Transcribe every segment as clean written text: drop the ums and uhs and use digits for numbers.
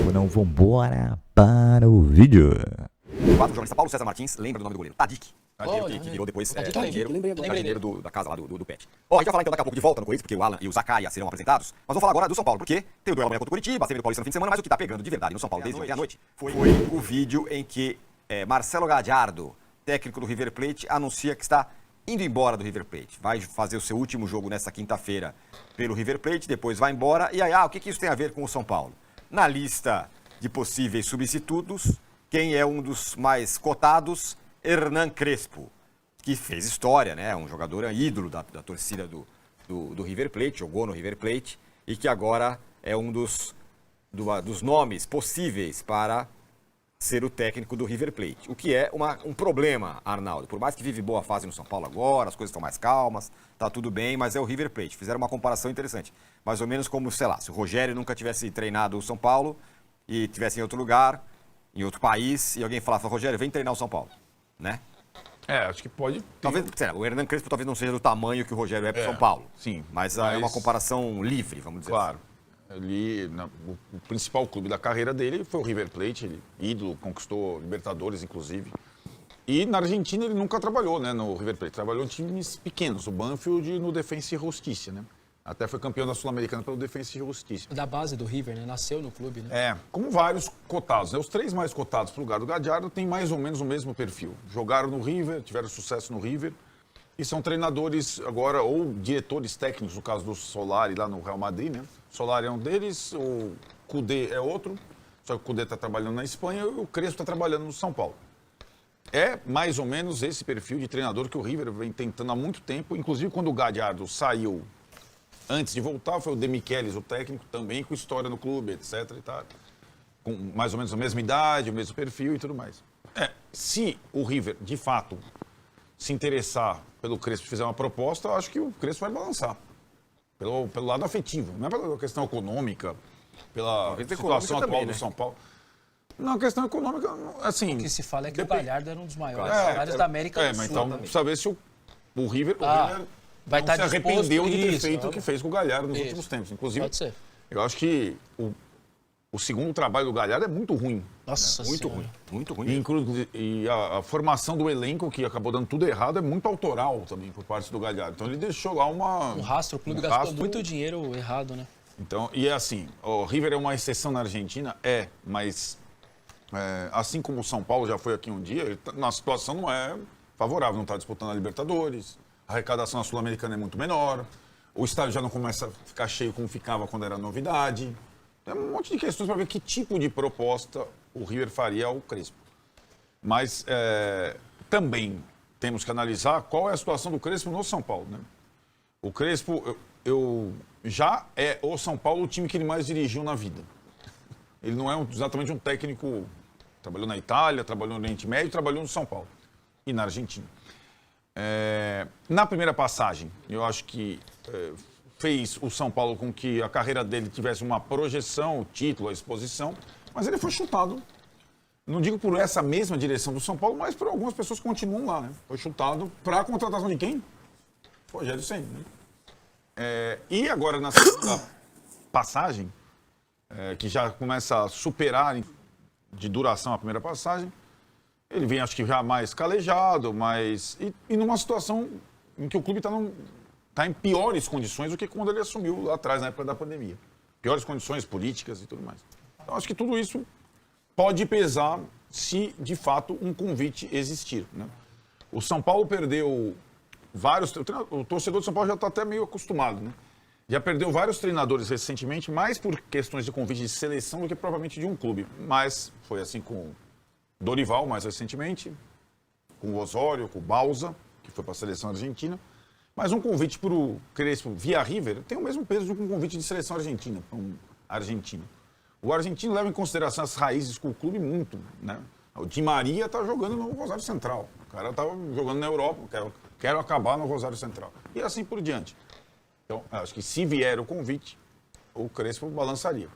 ou não, vambora para o vídeo. O jornalista Paulo César Martins lembra do nome do goleiro. Tadic. Que virou depois jardineiro da casa lá do Pet. Ó, a gente vai falar então daqui a pouco de volta no Corinthians, porque o Alan e o Zacaia serão apresentados. Mas vamos falar agora do São Paulo, porque tem o duelo amanhã contra o Curitiba, teve o Paulista no fim de semana, mas o que tá pegando de verdade no São Paulo desde ontem à noite foi o vídeo em que Marcelo Gallardo, técnico do River Plate, anuncia que está indo embora do River Plate. Vai fazer o seu último jogo nessa quinta-feira pelo River Plate, depois vai embora. E aí, o que isso tem a ver com o São Paulo? Na lista de possíveis substitutos, quem é um dos mais cotados? Hernan Crespo, que fez história, né? Um jogador ídolo da torcida do River Plate, jogou no River Plate e que agora é um dos nomes possíveis para ser o técnico do River Plate. O que é um problema, Arnaldo. Por mais que vive boa fase no São Paulo agora, as coisas estão mais calmas, tá tudo bem, mas é o River Plate. Fizeram uma comparação interessante. Mais ou menos como, sei lá, se o Rogério nunca tivesse treinado o São Paulo e tivesse em outro lugar, em outro país, e alguém falava, Rogério, vem treinar o São Paulo. Né? Acho que pode ter. Talvez, o Hernan Crespo talvez não seja do tamanho que o Rogério é para São Paulo. Sim. Mas é uma comparação livre, vamos dizer claro. assim. O principal clube da carreira dele foi o River Plate, ele, ídolo, conquistou Libertadores, inclusive. E na Argentina ele nunca trabalhou, né, no River Plate. Trabalhou em times pequenos, o Banfield e no Defensa e Justiça, né? Até foi campeão da Sul-Americana pelo Defensa e Justiça. Da base do River, né? Nasceu no clube, né? Como vários cotados, né? Os três mais cotados para o lugar do Gallardo têm mais ou menos o mesmo perfil. Jogaram no River, tiveram sucesso no River e são treinadores agora, ou diretores técnicos, no caso do Solari lá no Real Madrid, né? O Solari é um deles, o Kudê é outro, só que o Kudê está trabalhando na Espanha e o Crespo está trabalhando no São Paulo. É mais ou menos esse perfil de treinador que o River vem tentando há muito tempo, inclusive quando o Gallardo saiu. Antes de voltar, foi o De Michelis, o técnico, também com história no clube, etc. E tal. Com mais ou menos a mesma idade, o mesmo perfil e tudo mais. Se o River, de fato, se interessar pelo Crespo e fizer uma proposta, eu acho que o Crespo vai balançar. Pelo lado afetivo, não é pela questão econômica, pela situação atual do São Paulo. Não, a questão econômica, assim... O que se fala é que o Gallardo era um dos maiores salários da América do Sul. Mas então, também. saber se o River... Vai não se arrependeu de ter isso, feito o que fez com o Gallardo nos últimos tempos. Inclusive, pode ser. Eu acho que o segundo trabalho do Gallardo é muito ruim. Nossa Muito Senhora. ruim, muito ruim. E a formação do elenco, que acabou dando tudo errado, é muito autoral também por parte do Gallardo. Então ele deixou lá Um rastro, o clube gastou muito dinheiro errado, né? Então, e é assim, o River é uma exceção na Argentina? mas assim como o São Paulo já foi aqui um dia, a situação não é favorável, não está disputando a Libertadores. A arrecadação na Sul-Americana é muito menor, o estádio já não começa a ficar cheio como ficava quando era novidade. Tem um monte de questões para ver que tipo de proposta o River faria ao Crespo. Mas também temos que analisar qual é a situação do Crespo no São Paulo. Né? O Crespo já é o São Paulo o time que ele mais dirigiu na vida. Ele não é exatamente um técnico... Trabalhou na Itália, trabalhou no Oriente Médio, trabalhou no São Paulo e na Argentina. Na primeira passagem, eu acho que fez o São Paulo com que a carreira dele tivesse uma projeção, o título, a exposição, mas ele foi chutado, não digo por essa mesma direção do São Paulo, mas por algumas pessoas que continuam lá. Né? Foi chutado para a contratação de quem? Rogério Ceni. Né? E agora, na segunda passagem, que já começa a superar de duração a primeira passagem, ele vem, acho que já mais calejado, e numa situação em que o clube está em piores condições do que quando ele assumiu lá atrás, na época da pandemia. Piores condições políticas e tudo mais. Então, acho que tudo isso pode pesar se, de fato, um convite existir. Né? O São Paulo perdeu vários... O torcedor do São Paulo já está até meio acostumado, né? Já perdeu vários treinadores recentemente, mais por questões de convite de seleção do que provavelmente de um clube. Mas foi assim com Dorival, mais recentemente, com o Osório, com o Bausa, que foi para a seleção argentina. Mas um convite para o Crespo via River tem o mesmo peso de um convite de seleção argentina, para um argentino. O argentino leva em consideração as raízes com o clube muito. Né? O Di Maria está jogando no Rosário Central. O cara estava jogando na Europa, quero acabar no Rosário Central. E assim por diante. Então, acho que se vier o convite, o Crespo balançaria.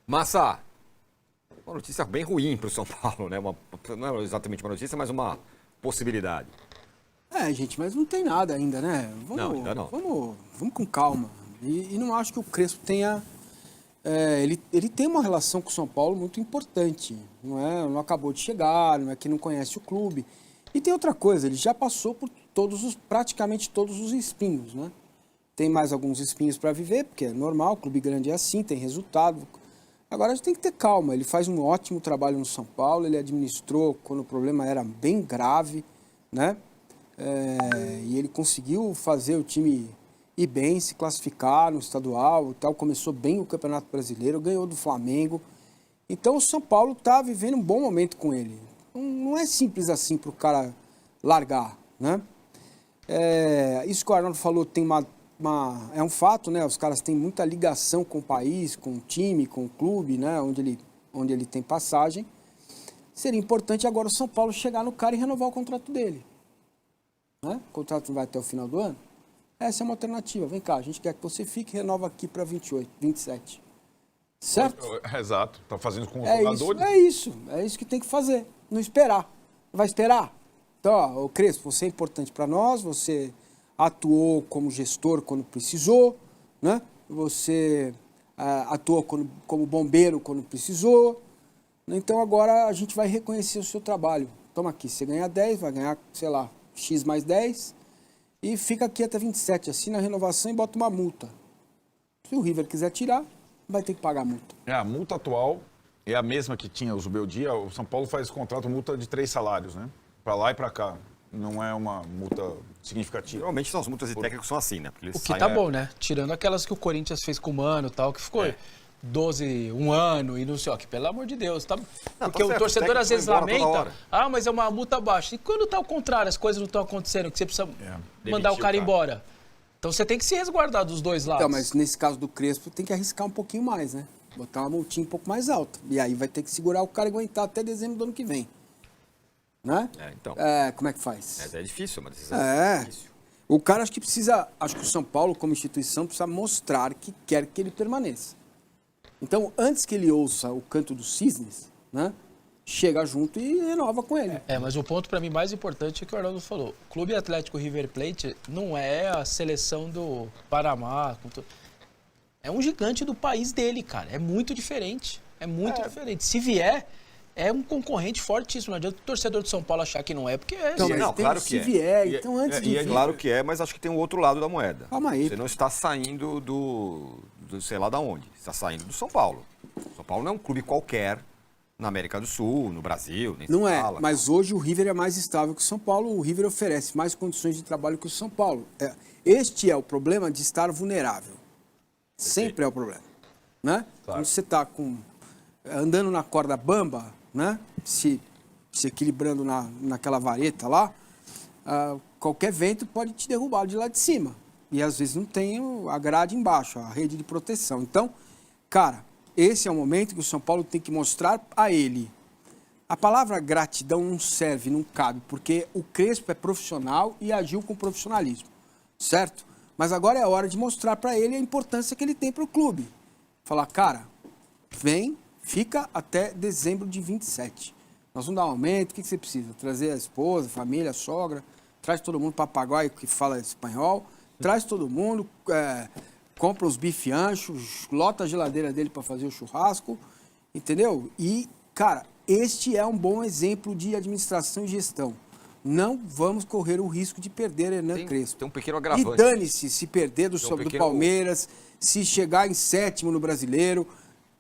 Massa, uma notícia bem ruim para o São Paulo, né? Não é exatamente uma notícia, mas uma possibilidade. Gente, mas não tem nada ainda, né? Não, ainda não. Vamos com calma. E não acho que o Crespo tenha ele tem uma relação com o São Paulo muito importante. Não acabou de chegar, não é que não conhece o clube. E tem outra coisa, ele já passou por praticamente todos os espinhos, né? Tem mais alguns espinhos para viver, porque é normal, o clube grande é assim, tem resultado. Agora a gente tem que ter calma, ele faz um ótimo trabalho no São Paulo, ele administrou quando o problema era bem grave, né? E ele conseguiu fazer o time ir bem, se classificar no estadual e tal, começou bem o Campeonato Brasileiro, ganhou do Flamengo. Então o São Paulo está vivendo um bom momento com ele. Não é simples assim para o cara largar, né? Isso que o Arnaldo falou tem é um fato, né? Os caras têm muita ligação com o país, com o time, com o clube, né? Onde ele tem passagem. Seria importante agora o São Paulo chegar no cara e renovar o contrato dele. Né? O contrato vai até o final do ano. Essa é uma alternativa. Vem cá, a gente quer que você fique e renova aqui para 28, 27. Certo? Exato. Está fazendo com os jogadores. É isso que tem que fazer. Não esperar. Vai esperar? Então, ó, Crespo, você é importante para nós, você atuou como gestor quando precisou, né? Você atuou como bombeiro quando precisou. Então agora a gente vai reconhecer o seu trabalho. Toma aqui, você ganha 10, vai ganhar, sei lá, X mais 10 e fica aqui até 27, assina a renovação e bota uma multa. Se o River quiser tirar, vai ter que pagar a multa. A multa atual é a mesma que tinha o Zubeldia. O São Paulo faz contrato multa de 3 salários, né? Para lá e para cá. Não é uma multa significativa. Normalmente são as multas de técnico são assim, né? O que tá bom, né? Tirando aquelas que o Corinthians fez com o Mano e tal, que ficou 12, um ano e não sei o que, pelo amor de Deus. Tá? Porque o torcedor às vezes lamenta, mas é uma multa baixa. E quando tá ao contrário, as coisas não estão acontecendo, que você precisa mandar o cara embora. Então você tem que se resguardar dos dois lados. Então, mas nesse caso do Crespo tem que arriscar um pouquinho mais, né? Botar uma multinha um pouco mais alta. E aí vai ter que segurar o cara e aguentar até dezembro do ano que vem. Né? Então. Como é que faz? Mas é difícil, uma decisão difícil. O cara acho que o São Paulo como instituição precisa mostrar que quer que ele permaneça. Então, antes que ele ouça o canto dos cisnes, né? Chega junto e renova com ele. Mas o ponto para mim mais importante é que o Arnaldo falou. O Clube Atlético River Plate não é a seleção do Panamá. É um gigante do país dele, cara. É muito diferente. É muito diferente. Se vier, é um concorrente fortíssimo. Não adianta o torcedor de São Paulo achar que não é, porque é. Não, claro que vier, então antes de vir... Claro que é, mas acho que tem um outro lado da moeda. Calma aí. Você não está saindo do sei lá da onde. Você está saindo do São Paulo. São Paulo não é um clube qualquer na América do Sul, no Brasil, nem não se é, fala. Mas hoje o River é mais estável que o São Paulo. O River oferece mais condições de trabalho que o São Paulo. Este é o problema de estar vulnerável. Sempre é o problema. Né? Claro. Quando você está andando na corda bamba, né? se equilibrando naquela vareta lá, qualquer vento pode te derrubar de lá de cima. E às vezes não tem a grade embaixo, a rede de proteção. Então, cara, esse é o momento que o São Paulo tem que mostrar a ele. A palavra gratidão não serve, não cabe, porque o Crespo é profissional e agiu com profissionalismo, certo? Mas agora é a hora de mostrar para ele a importância que ele tem para o clube. Falar, cara, vem, fica até dezembro de 27. Nós vamos dar um aumento, o que você precisa? Trazer a esposa, a família, a sogra, traz todo mundo, papagaio que fala espanhol, traz todo mundo, compra os bife anchos, lota a geladeira dele para fazer o churrasco, entendeu? E, cara, este é um bom exemplo de administração e gestão. Não vamos correr o risco de perder Hernan Crespo. Tem um pequeno agravante. E dane-se se perder do Palmeiras, se chegar em 7º no Brasileiro.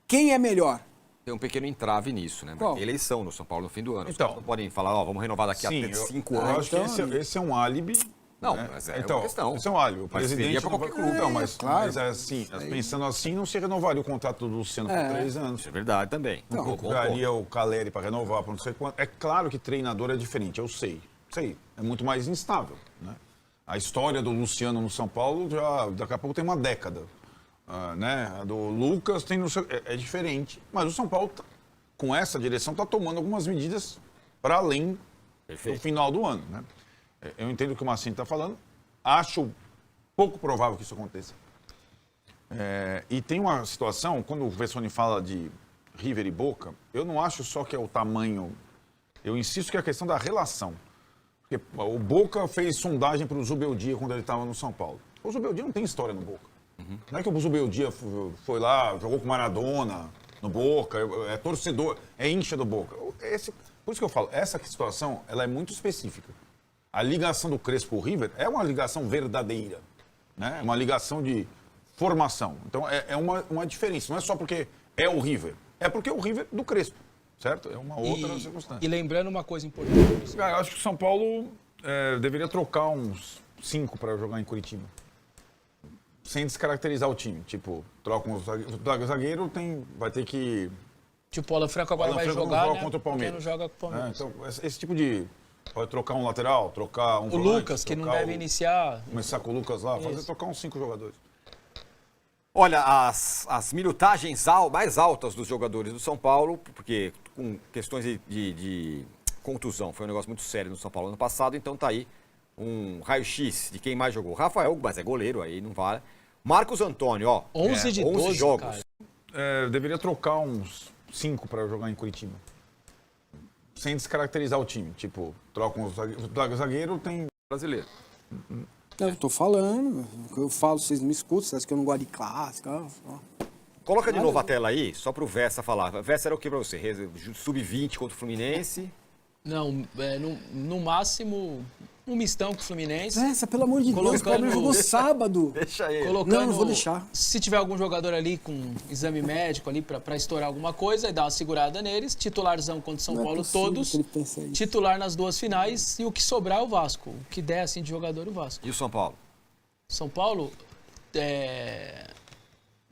Quem é melhor? Tem um pequeno entrave nisso, né? Tem eleição no São Paulo no fim do ano. Então, não podem falar, vamos renovar daqui a 5 anos. Eu acho que esse é um álibi. Não, né? mas é então, uma questão. Esse é um álibi. O presidente para qualquer clube. Não, mas, claro. mas assim, pensando assim, não se renovaria o contrato do Luciano por 3 anos. Isso é verdade também. Não procuraria o Caleri para renovar por não sei quanto. É claro que treinador é diferente, eu sei. É muito mais instável. Né? A história do Luciano no São Paulo, já daqui a pouco tem uma década. Né? A do Lucas tem é diferente. Mas o São Paulo, com essa direção, está tomando algumas medidas para além do final do ano. Né? Eu entendo o que o Massinho está falando. Acho pouco provável que isso aconteça. E tem uma situação, quando o Vessone fala de River e Boca, eu não acho só que é o tamanho. Eu insisto que é a questão da relação. Porque o Boca fez sondagem para o Zubeldia quando ele estava no São Paulo. O Zubeldia não tem história no Boca. Não é que o Zubeldia foi lá, jogou com Maradona no Boca, é torcedor, é incha do Boca. Por isso que eu falo, essa situação ela é muito específica. A ligação do Crespo ao River é uma ligação verdadeira, né? É uma ligação de formação. Então é uma diferença, não é só porque é o River, é porque é o River do Crespo, certo? É uma outra circunstância. E lembrando uma coisa importante. Cara, eu acho que o São Paulo deveria trocar uns 5 para jogar em Curitiba. Sem descaracterizar o time. Tipo, troca um zagueiro, vai ter que... Tipo, o Alan Franco agora Alan vai Franco jogar, joga né? contra o Palmeiras. Porque não joga com o Palmeiras. Então, esse tipo de... Pode trocar um lateral, trocar um O volante, Lucas, que não deve iniciar. Começar com o Lucas lá, trocar uns 5 jogadores. Olha, as minutagens mais altas dos jogadores do São Paulo, porque com questões de contusão, foi um negócio muito sério no São Paulo ano passado, então tá aí um raio-x de quem mais jogou. Rafael, mas é goleiro, aí não vale. Marcos Antônio, ó. 11 de 12 jogos. Cara. Deveria trocar uns 5 para jogar em Curitiba. Sem descaracterizar o time. Tipo, troca um zagueiro, tem brasileiro. Eu tô falando, eu falo, vocês não me escutam, vocês acham que eu não gosto de clássica. Coloca de novo a tela aí, só pro Vessa falar. Vessa era o que pra você? Sub-20 contra o Fluminense? Não, no máximo, um mistão com o Fluminense. Essa, pelo amor de Deus, o Palmeiras jogou sábado. Deixa ele. Não vou deixar. Se tiver algum jogador ali com exame médico ali pra estourar alguma coisa, dá uma segurada neles. Titularzão contra o São Paulo todos. Titular nas 2 finais e o que sobrar é o Vasco. O que der assim de jogador, o Vasco. E o São Paulo? São Paulo,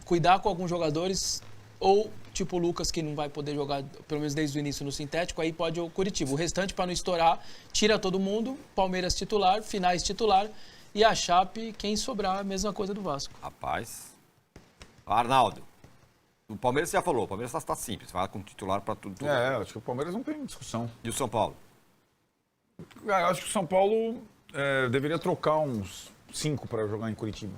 cuidar com alguns jogadores ou tipo o Lucas, que não vai poder jogar, pelo menos desde o início, no sintético, aí pode o Curitiba. O restante, para não estourar, tira todo mundo, Palmeiras titular, finais titular, e a Chape, quem sobrar, a mesma coisa do Vasco. Rapaz. Arnaldo, o Palmeiras você já falou, o Palmeiras tá simples, vai com titular para tudo. Acho que o Palmeiras não tem discussão. E o São Paulo? Cara, eu acho que o São Paulo deveria trocar uns 5 para jogar em Curitiba.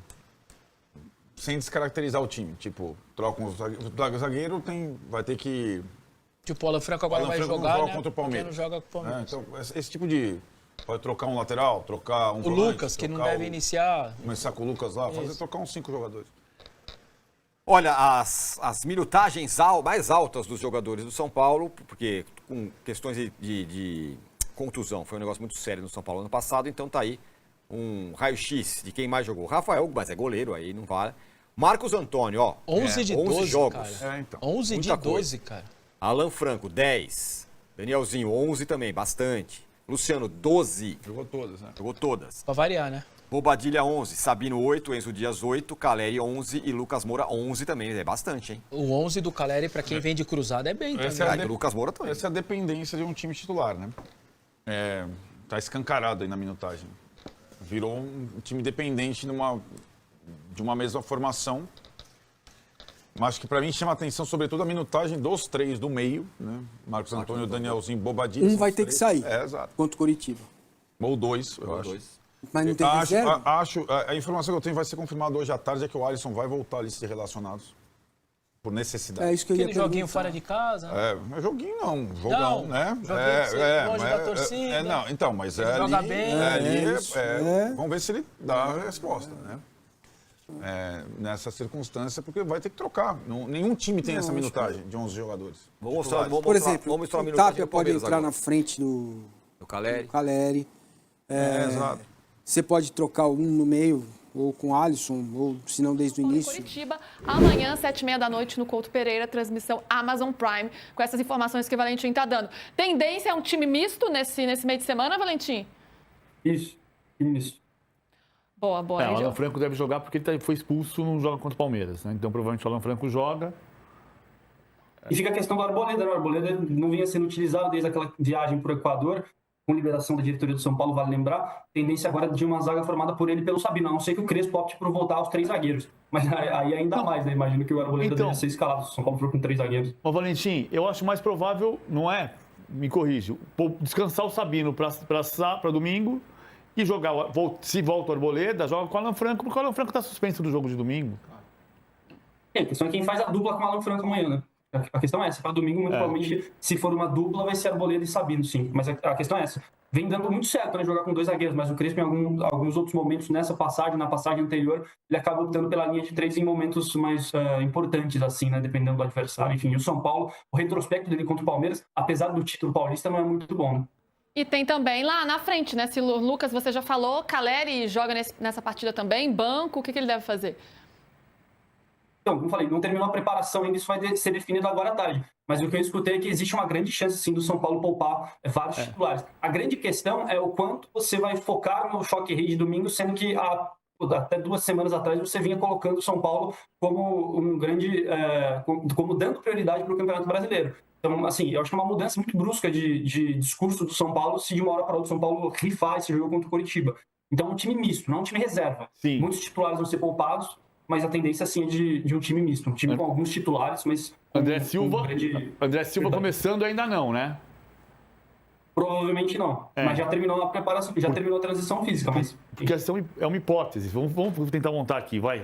Sem descaracterizar o time. Tipo, troca um zagueiro, vai ter que... Tipo, o Alan Franco agora vai jogar, joga né? contra o Palmeiras. Porque não joga com o Palmeiras. Então, esse tipo de... Pode trocar um lateral, trocar um O volante, Lucas, que não deve iniciar. Começar com o Lucas lá, trocar uns 5 jogadores. Olha, as minutagens mais altas dos jogadores do São Paulo, porque com questões de contusão, foi um negócio muito sério no São Paulo ano passado, então tá aí um raio-x de quem mais jogou. Rafael, mas é goleiro, aí não vale. Marcos Antônio, ó. 11 de 12 jogos. Cara. Então. 11 de 12, coisa. cara. Alan Franco, 10. Danielzinho, 11 também, bastante. Luciano, 12. Jogou todas, né? Jogou todas. Pra variar, né? Bobadilha, 11. Sabino, 8. Enzo Dias, 8. Caleri, 11. E Lucas Moura, 11 também. É bastante, hein? O 11 do Caleri, pra quem vem de cruzada, é bem também. O Lucas Moura também. Essa é a dependência de um time titular, né? Tá escancarado aí na minutagem. Virou um time dependente de uma mesma formação. Mas acho que para mim chama a atenção, sobretudo, a minutagem dos 3 do meio, né? Marcos Antônio, Danielzinho, Bobadilha. Um vai ter que sair. Exato. Contra o Curitiba. Ou 2, eu acho. 2. Mas não tem reserva? A informação que eu tenho vai ser confirmada hoje à tarde é que o Alisson vai voltar à lista de relacionados. Por necessidade. É isso que eu ia Aquele joguinho perguntar. fora de casa. Não é joguinho não, jogão, Não, né? joguinho longe da torcida. Não, então, mas Ele ali, joga bem. vamos ver se ele dá a resposta, né? Nessa circunstância, porque vai ter que trocar. Nenhum time tem essa minutagem de 11 jogadores. Por exemplo, o Tapia pode entrar na frente do Caleri. Caleri. Exato. Você pode trocar um no meio, ou com o Alisson, ou se não desde o início. Curitiba, amanhã, 7h30 da noite, no Couto Pereira, transmissão Amazon Prime, com essas informações que o Valentim está dando. Tendência é um time misto nesse meio de semana, Valentim? Isso. Boa. O Alan Franco deve jogar porque ele foi expulso, não joga contra o Palmeiras, né? Então, provavelmente, o Alan Franco joga. E fica a questão do Arboleda, né? O Arboleda não vinha sendo utilizado desde aquela viagem para o Equador, com liberação da diretoria do São Paulo, vale lembrar. Tendência agora de uma zaga formada por ele e pelo Sabino, a não ser que o Crespo opte por voltar aos 3 zagueiros. Mas aí ainda mais, né? Imagino que o Arboleda deve ser escalado, se o São Paulo for com 3 zagueiros. Ô, Valentim, eu acho mais provável, não é? Me corrige, descansar o Sabino para domingo e jogar, se volta o Arboleda, joga com o Alan Franco, porque o Alan Franco está suspenso do jogo de domingo. A questão é quem faz a dupla com o Alan Franco amanhã, né? A questão é essa. Para domingo, muito provavelmente, se for uma dupla, vai ser Arboleda e Sabino, sim. Mas a questão é essa. Vem dando muito certo, né, jogar com 2 zagueiros, mas o Crespo, em alguns outros momentos, na passagem anterior, ele acaba optando pela linha de 3 em momentos mais importantes, assim, né, dependendo do adversário. Enfim, e o São Paulo, o retrospecto dele contra o Palmeiras, apesar do título paulista, não é muito bom, né? E tem também lá na frente, né? Se o Lucas, você já falou, Caleri joga nessa partida também, banco, o que ele deve fazer? Então, como eu falei, não terminou a preparação ainda, isso vai ser definido agora à tarde. Mas o que eu escutei é que existe uma grande chance, sim, do São Paulo poupar vários titulares. A grande questão é o quanto você vai focar no choque rei de domingo, sendo que até 2 semanas atrás você vinha colocando o São Paulo como um grande... como dando prioridade para o Campeonato Brasileiro. Então, assim, eu acho que é uma mudança muito brusca de discurso do São Paulo se de uma hora para outra o São Paulo rifar esse jogo contra o Coritiba. Então, é um time misto, não é um time reserva. Sim. Muitos titulares vão ser poupados, mas a tendência, assim, é de um time misto. Um time com alguns titulares, mas... André Silva começando ainda não, né? Provavelmente não. Mas já terminou a preparação, já terminou a transição física, mas... Porque essa é uma hipótese. Vamos tentar montar aqui, vai.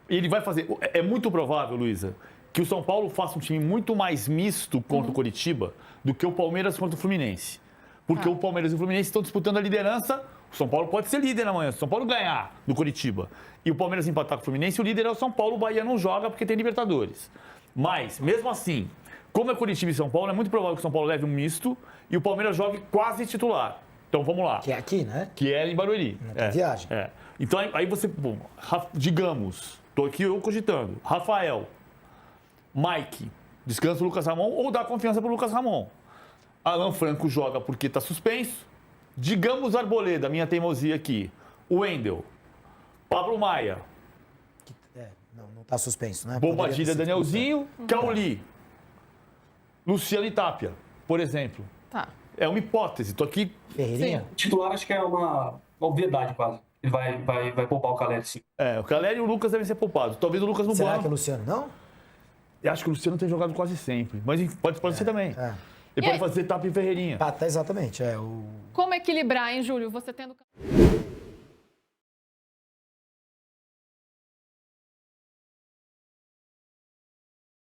Ele vai fazer... É muito provável, Luísa, que o São Paulo faça um time muito mais misto contra o Coritiba do que o Palmeiras contra o Fluminense. Porque o Palmeiras e o Fluminense estão disputando a liderança. O São Paulo pode ser líder amanhã. Se o São Paulo ganhar do Coritiba e o Palmeiras empatar com o Fluminense, o líder é o São Paulo. O Bahia não joga porque tem Libertadores. Mas, mesmo assim, como é Coritiba e São Paulo, é muito provável que o São Paulo leve um misto e o Palmeiras jogue quase titular. Então, vamos lá. Que é aqui, né? Que é em Barueri. Não tem viagem. Então, aí você... Bom, digamos, estou aqui eu cogitando. Rafael, Mike, descansa o Lucas Ramon ou dá confiança para o Lucas Ramon. Alan Franco joga porque está suspenso. Digamos Arboleda, minha teimosia aqui. Wendel, Pablo Maia, Não está suspenso, né? Bobadilha, Danielzinho, Cauli, Luciano e Tapia, por exemplo. Tá. É uma hipótese. Estou aqui... Ferreirinha? Titular acho que é uma obviedade quase. Ele vai poupar o Caleri, sim. O Caleri e o Lucas devem ser poupados. Talvez o Lucas no Será banco. que o Luciano não? Eu acho que o Luciano tem jogado quase sempre. Mas pode ser também. Ele pode fazer Tapia e Ferreirinha. Exatamente. Como equilibrar, hein, Júlio? Você tendo...